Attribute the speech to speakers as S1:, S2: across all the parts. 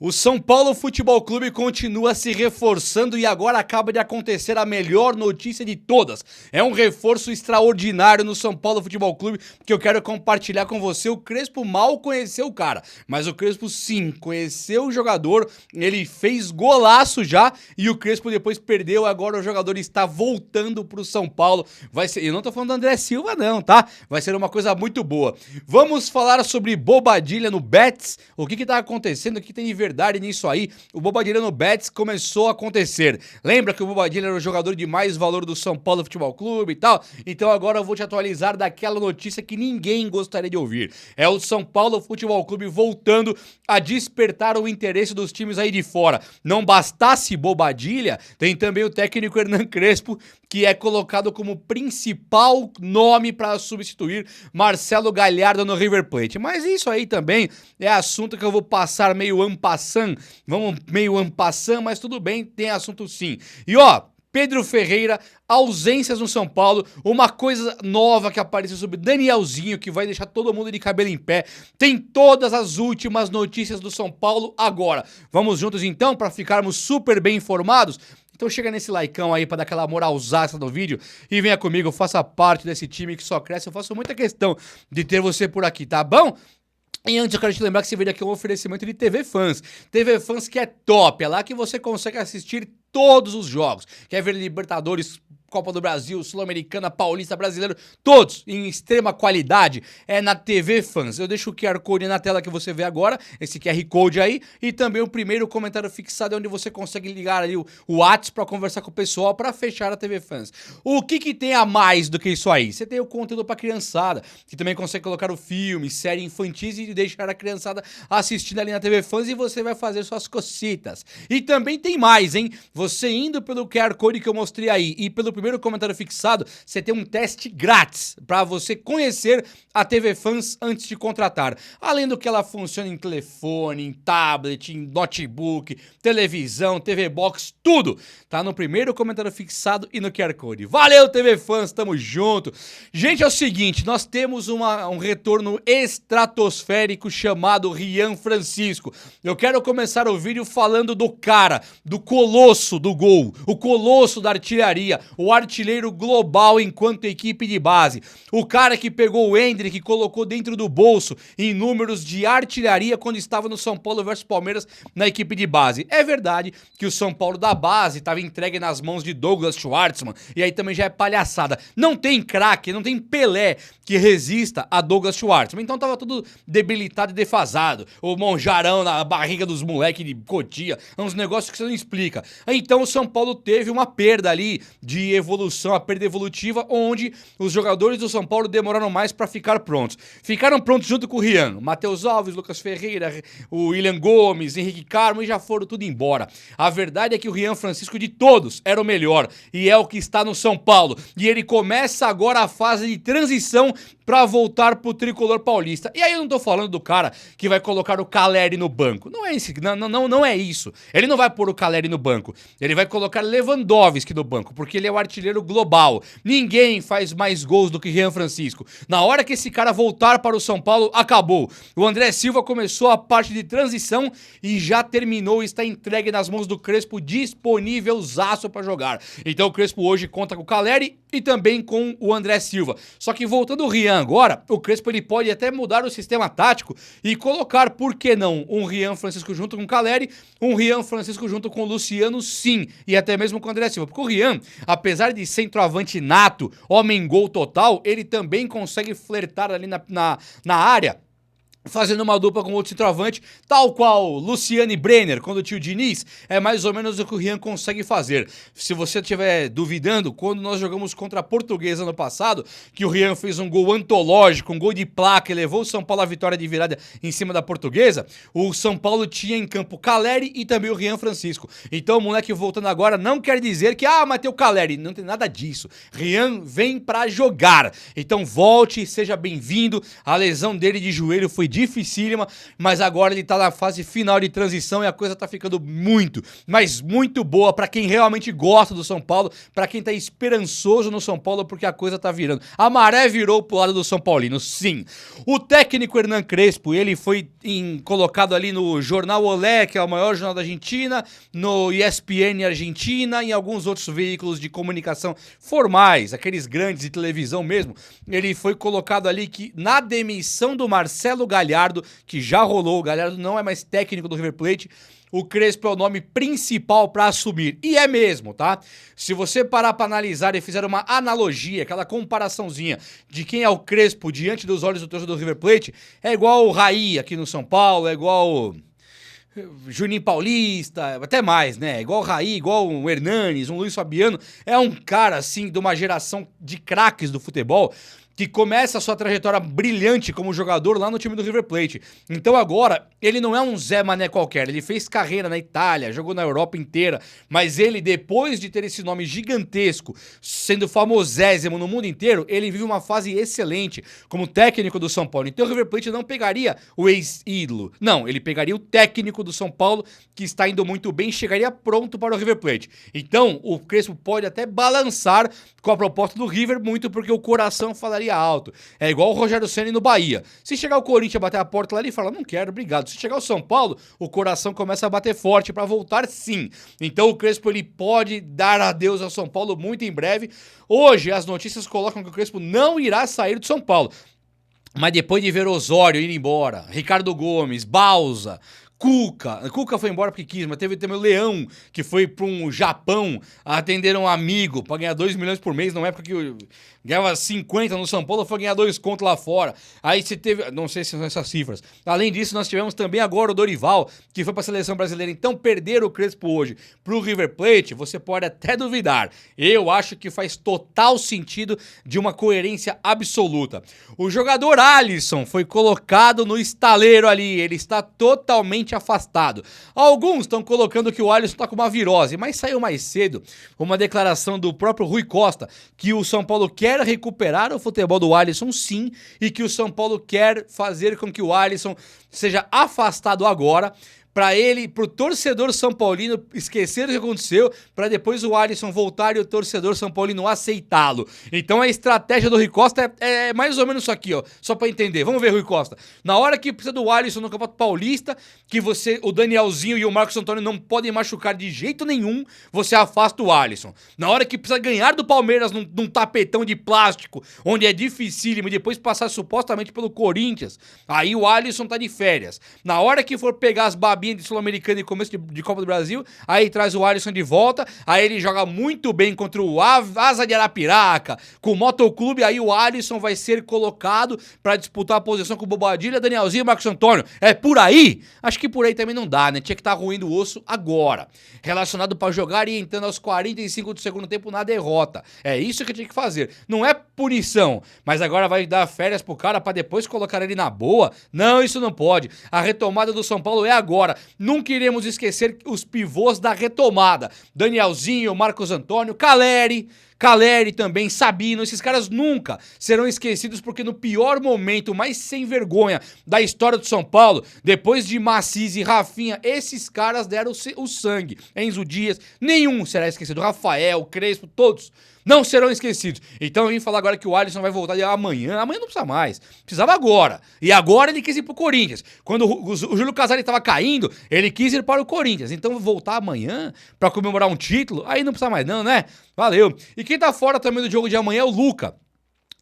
S1: O São Paulo Futebol Clube continua se reforçando e agora acaba de acontecer a melhor notícia de todas. É um reforço extraordinário no São Paulo Futebol Clube que eu quero compartilhar com você. O Crespo mal conheceu o cara, mas o Crespo sim conheceu o jogador, ele fez golaço já e o Crespo depois perdeu, agora o jogador está voltando pro São Paulo. Vai ser, eu não tô falando do André Silva não, tá? Vai ser uma coisa muito boa. Vamos falar sobre Bobadilha no Betis, o que tá acontecendo, o que tem de verdade nisso aí. O Bobadilha no Betis começou a acontecer. Lembra que o Bobadilha era o jogador de mais valor do São Paulo Futebol Clube e tal? Então agora eu vou te atualizar daquela notícia que ninguém gostaria de ouvir. É o São Paulo Futebol Clube voltando a despertar o interesse dos times aí de fora. Não bastasse Bobadilha, tem também o técnico Hernan Crespo, que é colocado como principal nome para substituir Marcelo Galhardo no River Plate. Mas isso aí também é assunto que eu vou passar meio en passant, mas tudo bem, tem assunto sim. E ó, Pedro Ferreira, ausências no São Paulo, uma coisa nova que apareceu sobre Danielzinho, que vai deixar todo mundo de cabelo em pé. Tem todas as últimas notícias do São Paulo agora. Vamos juntos então para ficarmos super bem informados? Então chega nesse likeão aí pra dar aquela moralzaça no vídeo e venha comigo, faça parte desse time que só cresce. Eu faço muita questão de ter você por aqui, tá bom? E antes eu quero te lembrar que esse vídeo aqui é um oferecimento de TV Fans. TV Fans que é top, é lá que você consegue assistir todos os jogos. Quer ver Libertadores, Copa do Brasil, Sul-Americana, Paulista, Brasileiro, todos em extrema qualidade, é na TV Fans. Eu deixo o QR Code na tela que você vê agora, esse QR Code aí, e também o primeiro comentário fixado, onde você consegue ligar ali o WhatsApp para conversar com o pessoal, para fechar a TV Fans. O que tem a mais do que isso aí? Você tem o conteúdo para criançada, que também consegue colocar o filme, série infantis e deixar a criançada assistindo ali na TV Fans e você vai fazer suas cocitas. E também tem mais, hein? Você indo pelo QR Code que eu mostrei aí e pelo primeiro comentário fixado, você tem um teste grátis para você conhecer a TV Fans antes de contratar. Além do que ela funciona em telefone, em tablet, em notebook, televisão, TV Box, tudo. Tá no primeiro comentário fixado e no QR Code. Valeu, TV Fans, tamo junto. Gente, é o seguinte, nós temos um retorno estratosférico chamado Rian Francisco. Eu quero começar o vídeo falando do cara, do colosso do gol, o colosso da artilharia, o artilheiro global enquanto equipe de base. O cara que pegou o Endrick e colocou dentro do bolso em números de artilharia quando estava no São Paulo versus Palmeiras na equipe de base. É verdade que o São Paulo da base estava entregue nas mãos de Douglas Schwartzman, e aí também já é palhaçada. Não tem craque, não tem Pelé que resista a Douglas Schwartzman, então tava tudo debilitado e defasado. O Monjarão na barriga dos moleques de Cotia, uns negócios que você não explica. Então o São Paulo teve uma perda ali de evolução, a perda evolutiva, onde os jogadores do São Paulo demoraram mais para ficar prontos. Ficaram prontos junto com o Rian, Matheus Alves, Lucas Ferreira, o William Gomes, Henrique Carmo, e já foram tudo embora. A verdade é que o Rian Francisco de todos era o melhor, e é o que está no São Paulo. E ele começa agora a fase de transição pra voltar pro tricolor paulista. E aí eu não tô falando do cara que vai colocar o Caleri no banco. Não é esse, não é isso. Ele não vai pôr o Caleri no banco. Ele vai colocar Lewandowski no banco, porque ele é o artilheiro global. Ninguém faz mais gols do que Rian Francisco. Na hora que esse cara voltar para o São Paulo, acabou. O André Silva começou a parte de transição e já terminou, está entregue nas mãos do Crespo, disponível zaço para jogar. Então o Crespo hoje conta com o Caleri e também com o André Silva. Só que voltando o Rian agora, o Crespo ele pode até mudar o sistema tático e colocar, por que não, um Rian Francisco junto com o Caleri, um Rian Francisco junto com o Luciano, sim, e até mesmo com o André Silva. Porque o Rian, apesar de centroavante nato, homem-gol total, ele também consegue flertar ali na área, fazendo uma dupla com outro centroavante, tal qual Luciano e Brenner, quando o tio Diniz, é mais ou menos o que o Rian consegue fazer. Se você estiver duvidando, quando nós jogamos contra a Portuguesa no passado, que o Rian fez um gol antológico, um gol de placa e levou o São Paulo à vitória de virada em cima da Portuguesa, o São Paulo tinha em campo Caleri e também o Rian Francisco. Então o moleque voltando agora não quer dizer que, mas tem o Caleri, não tem nada disso. Rian vem pra jogar. Então volte, seja bem-vindo. A lesão dele de joelho foi dificílima, mas agora ele tá na fase final de transição e a coisa tá ficando muito, mas muito boa pra quem realmente gosta do São Paulo, pra quem tá esperançoso no São Paulo, porque a coisa tá virando. A maré virou pro lado do São Paulino, sim. O técnico Hernan Crespo, ele foi colocado ali no Jornal Olé, que é o maior jornal da Argentina, no ESPN Argentina e em alguns outros veículos de comunicação formais, aqueles grandes de televisão mesmo. Ele foi colocado ali que na demissão do Marcelo Galhardo, que já rolou, o Galhardo não é mais técnico do River Plate, o Crespo é o nome principal para assumir. E é mesmo, tá? Se você parar para analisar e fizer uma analogia, aquela comparaçãozinha de quem é o Crespo diante dos olhos do torcedor do River Plate, é igual o Raí aqui no São Paulo, é igual Juninho Paulista, até mais, né? Igual o Raí, igual um Hernanes, um Luiz Fabiano. É um cara, assim, de uma geração de craques do futebol que começa a sua trajetória brilhante como jogador lá no time do River Plate. Então agora, ele não é um Zé Mané qualquer, ele fez carreira na Itália, jogou na Europa inteira, mas ele, depois de ter esse nome gigantesco, sendo famosésimo no mundo inteiro, ele vive uma fase excelente como técnico do São Paulo. Então o River Plate não pegaria o ex-ídolo, não, ele pegaria o técnico do São Paulo, que está indo muito bem, chegaria pronto para o River Plate. Então, o Crespo pode até balançar com a proposta do River, muito porque o coração falaria alto. É igual o Rogério Ceni no Bahia. Se chegar o Corinthians bater a porta lá, ele fala, não quero, obrigado. Se chegar o São Paulo, o coração começa a bater forte para voltar sim. Então o Crespo, ele pode dar adeus ao São Paulo muito em breve. Hoje, as notícias colocam que o Crespo não irá sair do São Paulo. Mas depois de ver Osório ir embora, Ricardo Gomes, Bausa, Cuca foi embora porque quis, mas teve também o Leão, que foi para um Japão atender um amigo para ganhar 2 milhões por mês, na época que ganhava 50 no São Paulo, foi ganhar 2 contos lá fora. Aí você teve, não sei se são essas cifras. Além disso, nós tivemos também agora o Dorival, que foi para a seleção brasileira. Então, perder o Crespo hoje pro River Plate, você pode até duvidar. Eu acho que faz total sentido, de uma coerência absoluta. O jogador Alisson foi colocado no estaleiro ali, ele está totalmente afastado. Alguns estão colocando que o Alisson está com uma virose, mas saiu mais cedo uma declaração do próprio Rui Costa, que o São Paulo quer recuperar o futebol do Alisson sim, e que o São Paulo quer fazer com que o Alisson seja afastado agora, para ele, pro torcedor São Paulino esquecer o que aconteceu, para depois o Alisson voltar e o torcedor São Paulino aceitá-lo. Então a estratégia do Rui Costa é mais ou menos isso aqui, ó, só para entender. Vamos ver, Rui Costa. Na hora que precisa do Alisson no Campeonato Paulista, que o Danielzinho e o Marcos Antônio não podem machucar de jeito nenhum, você afasta o Alisson. Na hora que precisa ganhar do Palmeiras num tapetão de plástico, onde é dificílimo, e depois passar supostamente pelo Corinthians, aí o Alisson tá de férias. Na hora que for pegar as babinhas de Sul-Americana e começo de Copa do Brasil, aí traz o Alisson de volta, aí ele joga muito bem contra o Asa de Arapiraca, com o Motoclube, aí o Alisson vai ser colocado pra disputar a posição com o Bobadilha, Danielzinho e Marcos Antônio. É por aí? Acho que por aí também não dá, né? Tinha que estar ruindo o osso agora. Relacionado pra jogar e entrando aos 45 do segundo tempo na derrota. É isso que tinha que fazer. Não é punição, mas agora vai dar férias pro cara pra depois colocar ele na boa? Não, isso não pode. A retomada do São Paulo é agora. Nunca iremos esquecer os pivôs da retomada. Danielzinho, Marcos Antônio, Caleri também, Sabino, esses caras nunca serão esquecidos porque no pior momento, mais sem vergonha da história do São Paulo, depois de Maciz e Rafinha, esses caras deram o sangue. Enzo Dias, nenhum será esquecido. Rafael, Crespo, todos não serão esquecidos. Então eu vim falar agora que o Alisson vai voltar amanhã. Amanhã não precisa mais. Precisava agora. E agora ele quis ir pro Corinthians. Quando o Júlio Casares estava caindo, ele quis ir para o Corinthians. Então voltar amanhã para comemorar um título, aí não precisa mais não, né? Valeu. E quem tá fora também do jogo de amanhã é o Luca,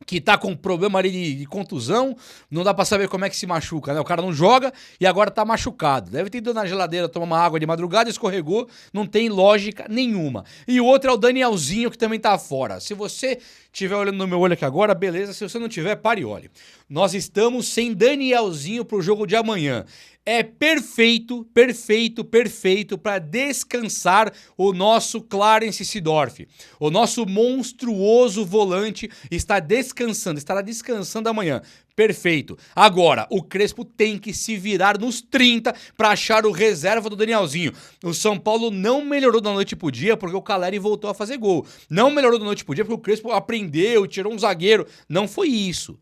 S1: que tá com problema ali de contusão, não dá pra saber como é que se machuca, né? O cara não joga e agora tá machucado. Deve ter ido na geladeira tomar uma água de madrugada, escorregou, não tem lógica nenhuma. E o outro é o Danielzinho, que também tá fora. Se você estiver olhando no meu olho aqui agora, beleza. Se você não tiver, pare e olhe. Nós estamos sem Danielzinho pro jogo de amanhã. É perfeito para descansar o nosso Clarence Seedorf. O nosso monstruoso volante estará descansando amanhã. Perfeito. Agora, o Crespo tem que se virar nos 30 para achar o reserva do Danielzinho. O São Paulo não melhorou da noite pro dia porque o Caleri voltou a fazer gol. Não melhorou da noite pro dia porque o Crespo aprendeu, tirou um zagueiro. Não foi isso.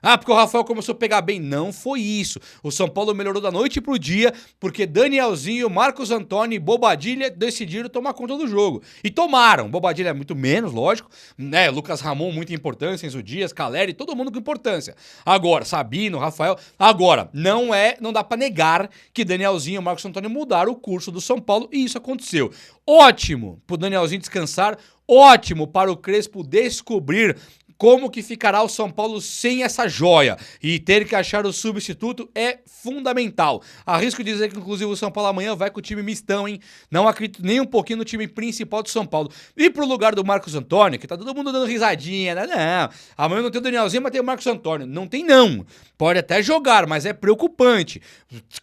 S1: Ah, porque o Rafael começou a pegar bem. Não foi isso. O São Paulo melhorou da noite pro dia, porque Danielzinho, Marcos Antônio e Bobadilha decidiram tomar conta do jogo. E tomaram. Bobadilha é muito menos, lógico, né? Lucas Ramon, muita importância, Enzo Dias, Caleri, todo mundo com importância. Agora, Sabino, Rafael. Agora, não dá pra negar que Danielzinho e Marcos Antônio mudaram o curso do São Paulo e isso aconteceu. Ótimo pro Danielzinho descansar, ótimo para o Crespo descobrir como que ficará o São Paulo sem essa joia. E ter que achar o substituto é fundamental. Arrisco dizer que, inclusive, o São Paulo amanhã vai com o time mistão, hein? Não acredito nem um pouquinho no time principal do São Paulo. E pro lugar do Marcos Antônio, que tá todo mundo dando risadinha, né? Não, amanhã não tem o Danielzinho, mas tem o Marcos Antônio. Não tem, não. Pode até jogar, mas é preocupante.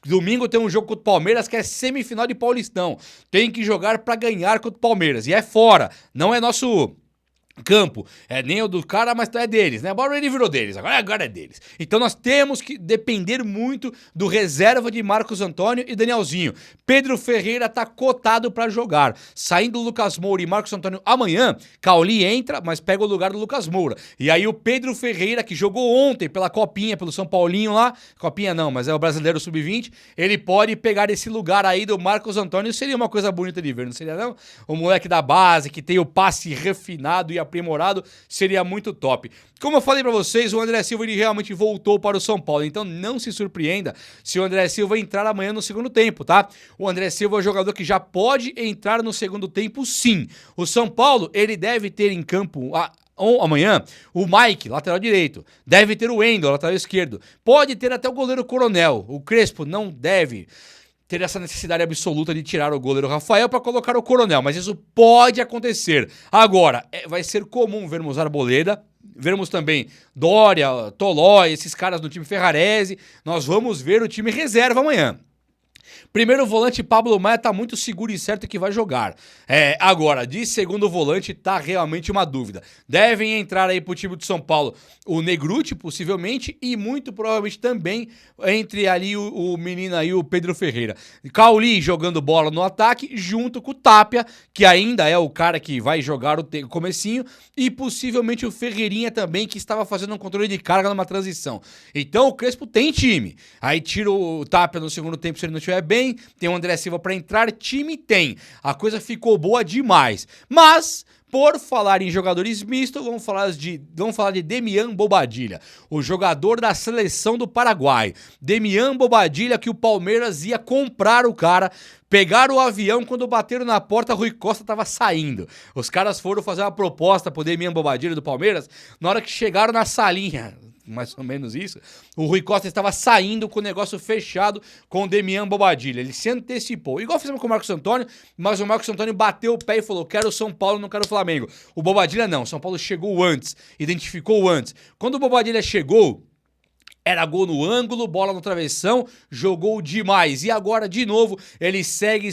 S1: Domingo tem um jogo contra o Palmeiras que é semifinal de Paulistão. Tem que jogar pra ganhar contra o Palmeiras. E é fora. Não é nosso campo, é nem o do cara, mas é deles, né? Agora ele virou deles, agora é deles. Então nós temos que depender muito do reserva de Marcos Antônio e Danielzinho. Pedro Ferreira tá cotado pra jogar. Saindo Lucas Moura e Marcos Antônio amanhã, Cauli entra, mas pega o lugar do Lucas Moura. E aí o Pedro Ferreira, que jogou ontem pela Copinha, pelo São Paulinho lá, Copinha não, mas é o Brasileiro Sub-20, ele pode pegar esse lugar aí do Marcos Antônio. Seria uma coisa bonita de ver, não seria não? O moleque da base, que tem o passe refinado e aprimorado, seria muito top. Como eu falei pra vocês, o André Silva ele realmente voltou para o São Paulo, então não se surpreenda se o André Silva entrar amanhã no segundo tempo, tá? O André Silva é um jogador que já pode entrar no segundo tempo, sim. O São Paulo, ele deve ter em campo amanhã o Mike, lateral direito. Deve ter o Wendel, lateral esquerdo. Pode ter até o goleiro Coronel. O Crespo não deve ter essa necessidade absoluta de tirar o goleiro Rafael para colocar o Coronel, mas isso pode acontecer. Agora, vai ser comum vermos Arboleda, vermos também Dória, Tolói, esses caras no time Ferrarese. Nós vamos ver o time reserva amanhã. Primeiro volante, Pablo Maia tá muito seguro e certo que vai jogar. Agora, de segundo volante, tá realmente uma dúvida. Devem entrar aí pro time do São Paulo o Negruti, possivelmente, e muito provavelmente também entre ali o menino aí, o Pedro Ferreira. Cauli jogando bola no ataque, junto com o Tapia, que ainda é o cara que vai jogar o comecinho, e possivelmente o Ferreirinha também, que estava fazendo um controle de carga numa transição. Então o Crespo tem time. Aí tira o Tapia no segundo tempo se ele não estiver bem, tem o André Silva pra entrar, time tem. A coisa ficou boa demais. Mas, por falar em jogadores mistos, vamos falar de Demian Bobadilha, o jogador da seleção do Paraguai. Demian Bobadilha, que o Palmeiras ia comprar o cara. Pegaram o avião, quando bateram na porta, Rui Costa tava saindo. Os caras foram fazer uma proposta pro Demian Bobadilha do Palmeiras. Na hora que chegaram na salinha, mais ou menos isso, o Rui Costa estava saindo com o negócio fechado com o Demian Bobadilha. Ele se antecipou. Igual fizemos com o Marcos Antônio, mas o Marcos Antônio bateu o pé e falou: quero o São Paulo, não quero o Flamengo. O Bobadilha não, o São Paulo chegou antes, identificou antes. Quando o Bobadilha chegou, era gol no ângulo, bola no travessão, jogou demais. E agora, de novo, ele segue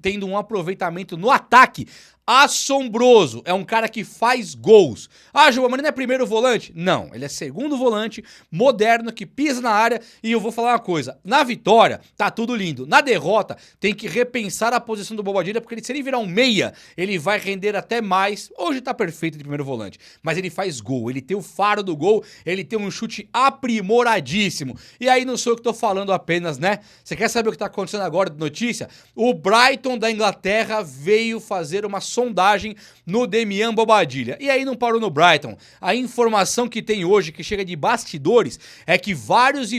S1: tendo um aproveitamento no ataque assombroso. É um cara que faz gols. Ah, João, mas não é primeiro volante? Não, ele é segundo volante, moderno, que pisa na área. E eu vou falar uma coisa, na vitória tá tudo lindo, na derrota tem que repensar a posição do Bobadilha, porque se ele virar um meia, ele vai render até mais. Hoje tá perfeito de primeiro volante, mas ele faz gol, ele tem o faro do gol, ele tem um chute aprimoradíssimo. E aí não sou eu que tô falando apenas, né? Você quer saber o que tá acontecendo agora de notícia? O Brighton da Inglaterra veio fazer uma sondagem no Demian Bobadilha. E aí não parou no Brighton. A informação que tem hoje, que chega de bastidores, é que vários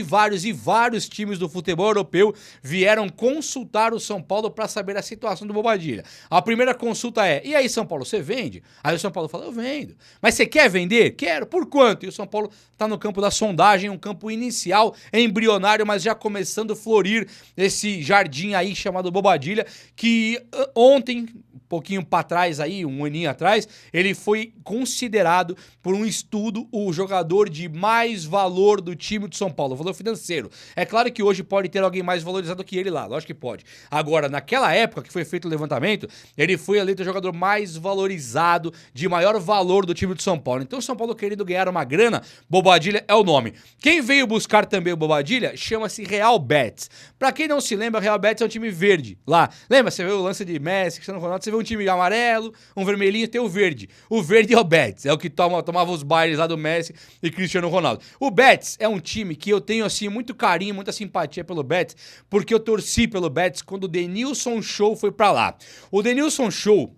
S1: times do futebol europeu vieram consultar o São Paulo para saber a situação do Bobadilha. A primeira consulta é: e aí, São Paulo, você vende? Aí o São Paulo fala: eu vendo. Mas você quer vender? Quero. Por quanto? E o São Paulo tá no campo da sondagem, um campo inicial, embrionário, mas já começando a florir esse jardim aí chamado Bobadilha, que ontem, um pouquinho para trás aí, um aninho atrás, ele foi considerado por um estudo o jogador de mais valor do time do São Paulo, valor financeiro. É claro que hoje pode ter alguém mais valorizado que ele lá, lógico que pode. Agora, naquela época que foi feito o levantamento, ele foi eleito o jogador mais valorizado, de maior valor do time do São Paulo. Então o São Paulo, querendo ganhar uma grana, Bobadilha é o nome. Quem veio buscar também o Bobadilha chama-se Real Betis. Pra quem não se lembra, Real Betis é um time verde lá. Lembra? Você viu o lance de Messi, Cristiano Ronaldo, você viu um time amarelo, um vermelhinho, tem o verde. O verde é o Betis, é o que tomava os bailes lá do Messi e Cristiano Ronaldo. O Betis é um time que eu tenho, assim, muito carinho, muita simpatia pelo Betis, porque eu torci pelo Betis quando o Denilson Show foi pra lá. O Denilson Show,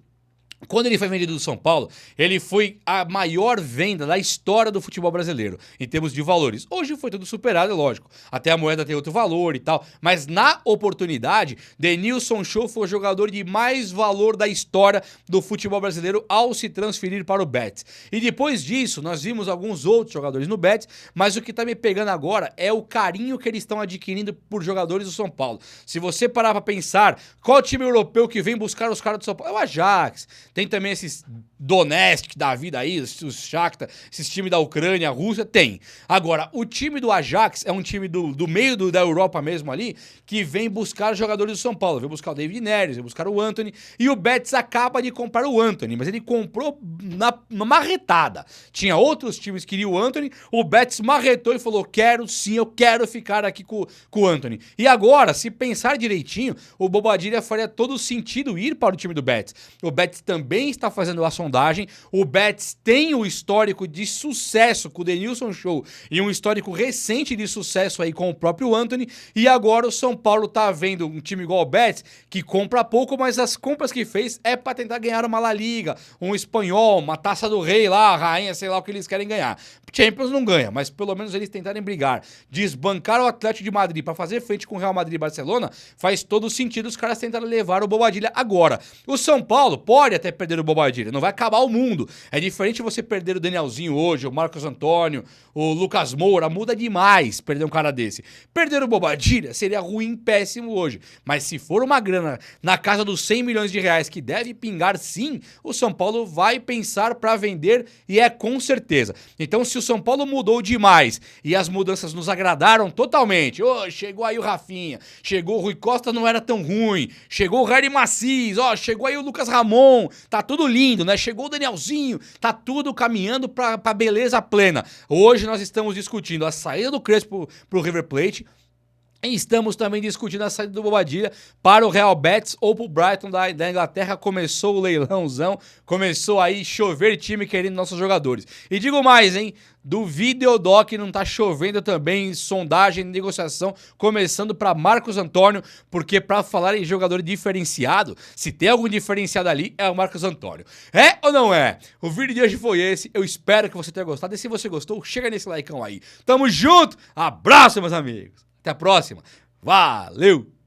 S1: quando ele foi vendido do São Paulo, ele foi a maior venda da história do futebol brasileiro, em termos de valores. Hoje foi tudo superado, é lógico. Até a moeda tem outro valor e tal. Mas na oportunidade, Denilson Show foi o jogador de mais valor da história do futebol brasileiro ao se transferir para o Betis. E depois disso, nós vimos alguns outros jogadores no Betis, mas o que tá me pegando agora é o carinho que eles estão adquirindo por jogadores do São Paulo. Se você parar pra pensar, qual time europeu que vem buscar os caras do São Paulo? É o Ajax. Tem também esses Donetsk da vida aí, os Shakhtar, esses times da Ucrânia, Rússia, tem. Agora, o time do Ajax é um time do meio da Europa mesmo ali, que vem buscar jogadores do São Paulo. Vem buscar o David Neres, vem buscar o Antony, e o Betis acaba de comprar o Antony, mas ele comprou na marretada. Tinha outros times que queriam o Antony, o Betis marretou e falou, quero sim, eu quero ficar aqui com o Antony. E agora, se pensar direitinho, o Bobadilla faria todo sentido ir para o time do Betis. O Betis também está fazendo a sondagem. O Betis tem o histórico de sucesso com o Denilson Show e um histórico recente de sucesso aí com o próprio Antony. E agora o São Paulo tá vendo um time igual o Betis que compra pouco, mas as compras que fez é para tentar ganhar uma La Liga, um espanhol, uma Taça do Rei lá, a rainha, sei lá o que eles querem ganhar. Champions não ganha, mas pelo menos eles tentarem brigar, desbancar o Atlético de Madrid para fazer frente com o Real Madrid e Barcelona, faz todo sentido os caras tentarem levar o Bobadilla agora. O São Paulo pode até perder o Bobadilla, não vai acabar o mundo. É diferente você perder o Danielzinho hoje, o Marcos Antônio, o Lucas Moura, muda demais perder um cara desse. Perder o Bobadilla seria ruim, péssimo hoje, mas se for uma grana na casa dos 100 milhões de reais que deve pingar sim, o São Paulo vai pensar para vender e é com certeza. Então se o São Paulo mudou demais e as mudanças nos agradaram totalmente, chegou aí o Rafinha, chegou o Rui Costa, não era tão ruim, chegou o Harry Macis, chegou aí o Lucas Ramon, tá tudo lindo, né? Chegou o Danielzinho, tá tudo caminhando pra beleza plena. Hoje nós estamos discutindo a saída do Crespo pro River Plate, e estamos também discutindo a saída do Bobadilla para o Real Betis ou para o Brighton da Inglaterra. Começou o leilãozão, começou aí chover time querendo nossos jogadores. E digo mais, hein? Do Videodoc não tá chovendo também, sondagem, negociação, começando para Marcos Antônio, porque para falar em jogador diferenciado, se tem algum diferenciado ali, é o Marcos Antônio. É ou não é? O vídeo de hoje foi esse, eu espero que você tenha gostado, e se você gostou, chega nesse likeão aí. Tamo junto, abraço meus amigos! Até a próxima. Valeu!